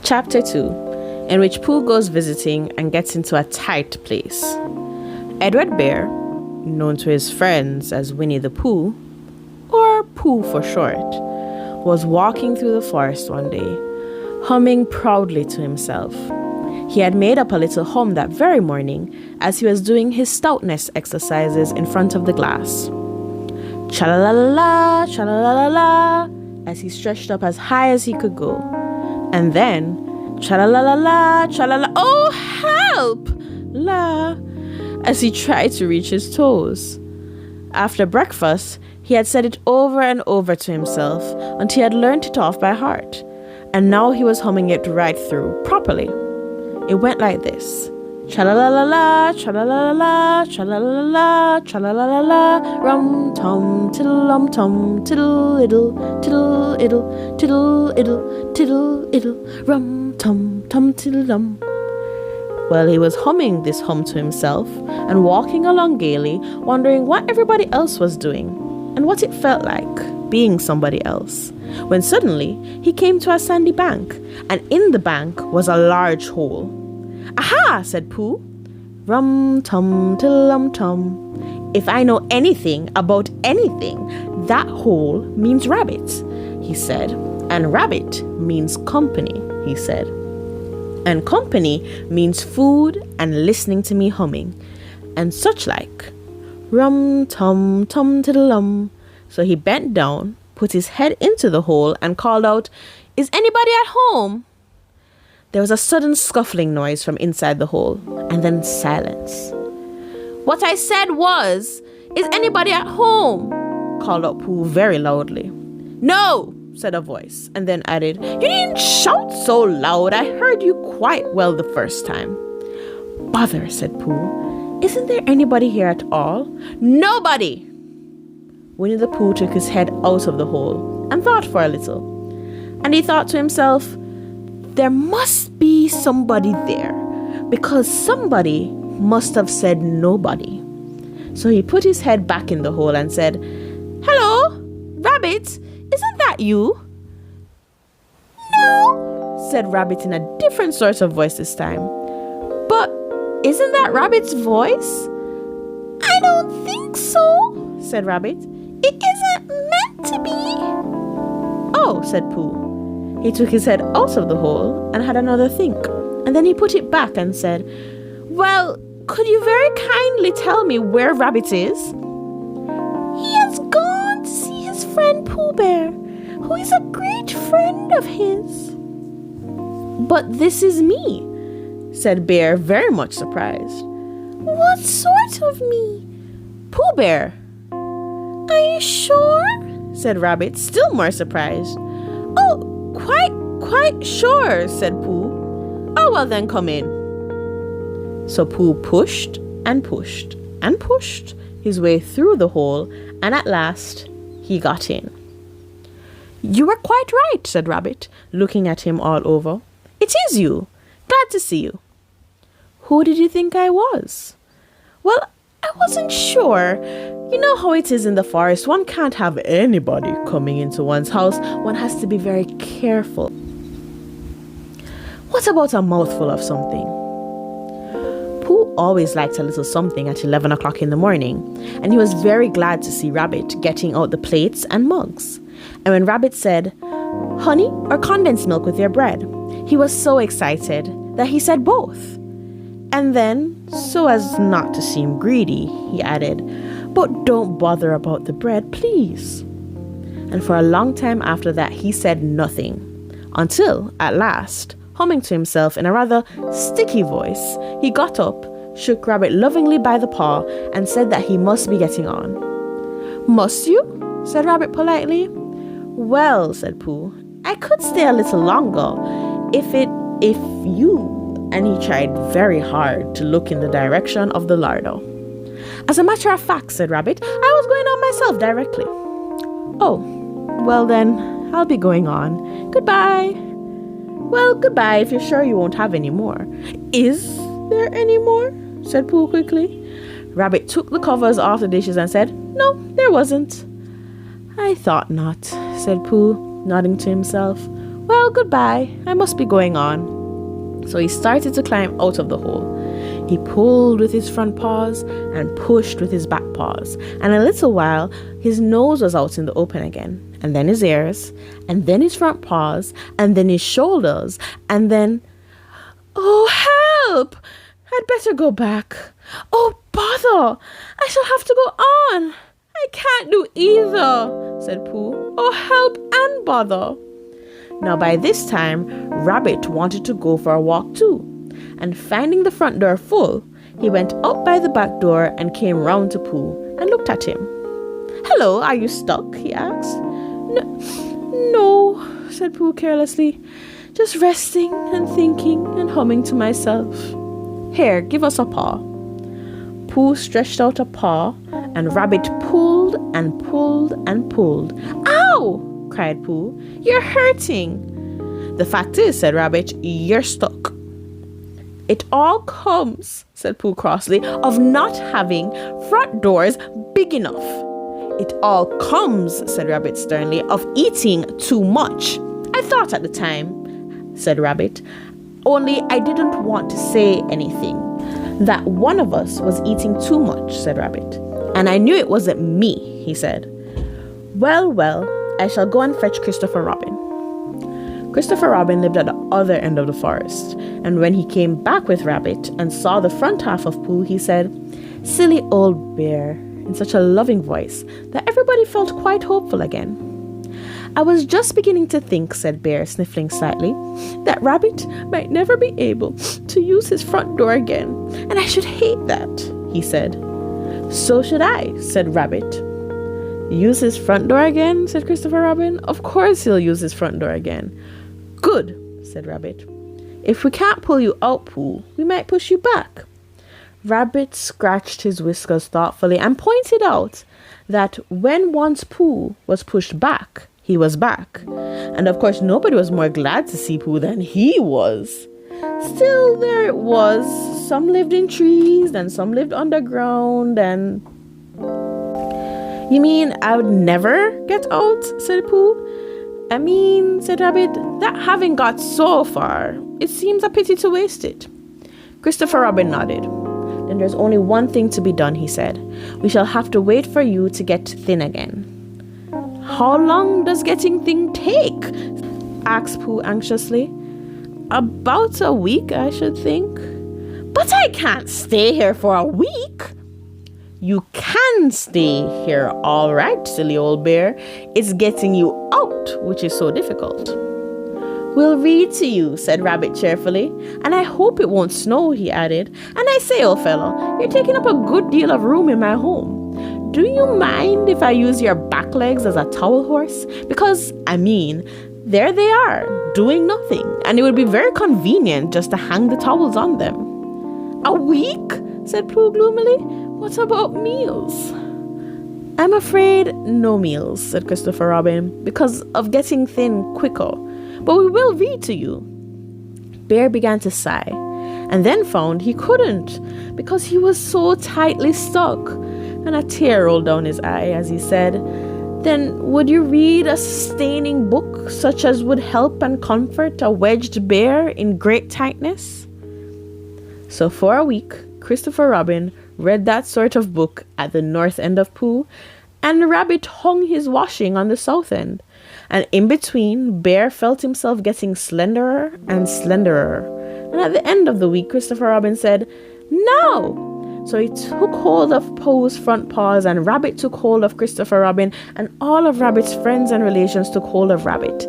Chapter 2, in which Pooh goes visiting and gets into a tight place. Edward Bear, known to his friends as Winnie-the-Pooh, or Pooh for short, was walking through the forest one day, humming proudly to himself. He had made up a little hum that very morning as he was doing his stoutness exercises in front of the glass. Cha-la-la-la-la, cha-la-la-la-la, as he stretched up as high as he could go. And then, cha-la-la-la-la, cha-la-la, oh help! La, as he tried to reach his toes. After breakfast, he had said it over and over to himself until he had learnt it off by heart. And now he was humming it right through, properly. It went like this. Cha-la-la-la-la, cha-la-la-la-la, cha-la-la-la-la, cha-la-la-la-la, rum-tum, tiddle-lum-tum, tiddle-iddle, tiddle-iddle, tiddle-iddle, tiddle-iddle, rum-tum-tum, tiddle-lum. Well, he was humming this hum to himself and walking along gaily, wondering what everybody else was doing and what it felt like being somebody else, when suddenly he came to a sandy bank, and in the bank was a large hole. Aha, said Pooh. Rum-tum, tiddle-lum-tum. If I know anything about anything, that hole means rabbit, he said. And rabbit means company, he said. And company means food and listening to me humming, and such like. Rum-tum-tum-tiddle-lum. So he bent down, put his head into the hole, and called out, "Is anybody at home?" There was a sudden scuffling noise from inside the hole, and then silence. "What I said was, is anybody at home?" called out Pooh very loudly. "No," said a voice, and then added, "You didn't shout so loud. I heard you quite well the first time." "Bother," said Pooh. "Isn't there anybody here at all?" "Nobody!" Winnie-the-Pooh took his head out of the hole and thought for a little. And he thought to himself, there must be somebody there, because somebody must have said nobody. So he put his head back in the hole and said, "Hello, Rabbit, isn't that you?" "No," said Rabbit in a different sort of voice this time. "But isn't that Rabbit's voice?" "I don't think so," said Rabbit. "It isn't meant to be." "Oh," said Pooh. He took his head out of the hole and had another think, and then he put it back and said, "Well, could you very kindly tell me where Rabbit is?" "He has gone to see his friend Pooh Bear, who is a great friend of his." "But this is me," said Bear, very much surprised. "What sort of me?" "Pooh Bear." "Are you sure?" said Rabbit, still more surprised. "Oh, quite sure," said Pooh. "Oh, well then come in." So Pooh pushed and pushed and pushed his way through the hole, and at last he got in. "You were quite right," said Rabbit, looking at him all over. "It is you. Glad to see you." "Who did you think I was?" "Well, I wasn't sure. You know how it is in the forest. One can't have anybody coming into one's house. One has to be very careful." "What about a mouthful of something?" Pooh always liked a little something at 11 o'clock in the morning, and he was very glad to see Rabbit getting out the plates and mugs. And when Rabbit said, "Honey or condensed milk with your bread?" he was so excited that he said both. And then, so as not to seem greedy, he added, "But don't bother about the bread, please." And for a long time after that, he said nothing, until, at last, humming to himself in a rather sticky voice, he got up, shook Rabbit lovingly by the paw, and said that he must be getting on. "Must you?" said Rabbit politely. "Well," said Pooh, "I could stay a little longer, if you..." And he tried very hard to look in the direction of the larder. "As a matter of fact," said Rabbit, "I was going on myself directly." "Oh, well then, I'll be going on. Goodbye." "Well, goodbye if you're sure you won't have any more." "Is there any more?" said Pooh quickly. Rabbit took the covers off the dishes and said, "No, there wasn't." "I thought not," said Pooh, nodding to himself. Well, goodbye. I must be going on. So he started to climb out of the hole. He pulled with his front paws and pushed with his back paws. And in a little while, his nose was out in the open again. And then his ears. And then his front paws. And then his shoulders. And then... Oh, help! I'd better go back. Oh, bother! I shall have to go on. I can't do either, said Pooh. Oh, help and bother. Now by this time, Rabbit wanted to go for a walk too, and finding the front door full, he went out by the back door and came round to Pooh and looked at him. Hello, are you stuck? He asked. No, said Pooh carelessly, just resting and thinking and humming to myself. Here, give us a paw. Pooh stretched out a paw, and Rabbit pulled and pulled and pulled. Ow! Cried Pooh. You're hurting. The fact is, said Rabbit, you're stuck. It all comes, said Pooh crossly, of not having front doors big enough. It all comes, said Rabbit sternly, of eating too much. I thought at the time, said Rabbit, only I didn't want to say anything. That one of us was eating too much, said Rabbit. And I knew it wasn't me, he said. Well, I shall go and fetch Christopher Robin. Christopher Robin lived at the other end of the forest, and when he came back with Rabbit and saw the front half of Pooh, he said, Silly old bear, in such a loving voice that everybody felt quite hopeful again. I was just beginning to think, said Bear, sniffling slightly, that Rabbit might never be able to use his front door again, and I should hate that, he said. So should I, said Rabbit. Use his front door again, said Christopher Robin. Of course he'll use his front door again. Good, said Rabbit. If we can't pull you out, Pooh, we might push you back. Rabbit scratched his whiskers thoughtfully and pointed out that when once Pooh was pushed back, he was back. And of course nobody was more glad to see Pooh than he was. Still, there it was. Some lived in trees and some lived underground and... You mean I would never get out? Said Pooh. I mean, said Rabbit, that having got so far, it seems a pity to waste it. Christopher Robin nodded. Then there's only one thing to be done, he said. We shall have to wait for you to get thin again. How long does getting thin take? Asked Pooh anxiously. About a week, I should think. But I can't stay here for a week. You can stay here, all right, silly old bear. It's getting you out which is so difficult. We'll read to you, said Rabbit cheerfully. And I hope it won't snow, he added. And I say, old fellow, you're taking up a good deal of room in my home. Do you mind if I use your back legs as a towel horse? Because, there they are, doing nothing. And it would be very convenient just to hang the towels on them. A week? Said Pooh gloomily. What about meals? I'm afraid no meals, said Christopher Robin, because of getting thin quicker. But we will read to you. Bear began to sigh, and then found he couldn't, because he was so tightly stuck, and a tear rolled down his eye as he said, Then would you read a sustaining book, such as would help and comfort a wedged bear in great tightness? So for a week, Christopher Robin read that sort of book at the north end of Pooh, and Rabbit hung his washing on the south end. And in between, Bear felt himself getting slenderer and slenderer. And at the end of the week, Christopher Robin said, Now! So he took hold of Pooh's front paws, and Rabbit took hold of Christopher Robin, and all of Rabbit's friends and relations took hold of Rabbit.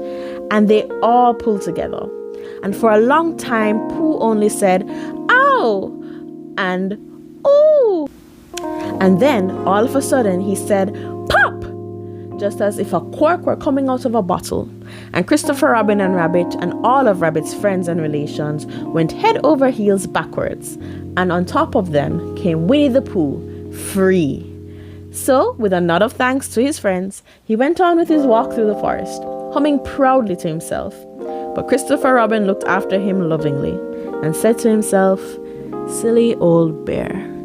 And they all pulled together. And for a long time, Pooh only said, Ow! And ooh! And then, all of a sudden, he said, Pop! Just as if a cork were coming out of a bottle. And Christopher Robin and Rabbit and all of Rabbit's friends and relations went head over heels backwards. And on top of them came Winnie-the-Pooh, free. So, with a nod of thanks to his friends, he went on with his walk through the forest, humming proudly to himself. But Christopher Robin looked after him lovingly and said to himself, Silly old bear.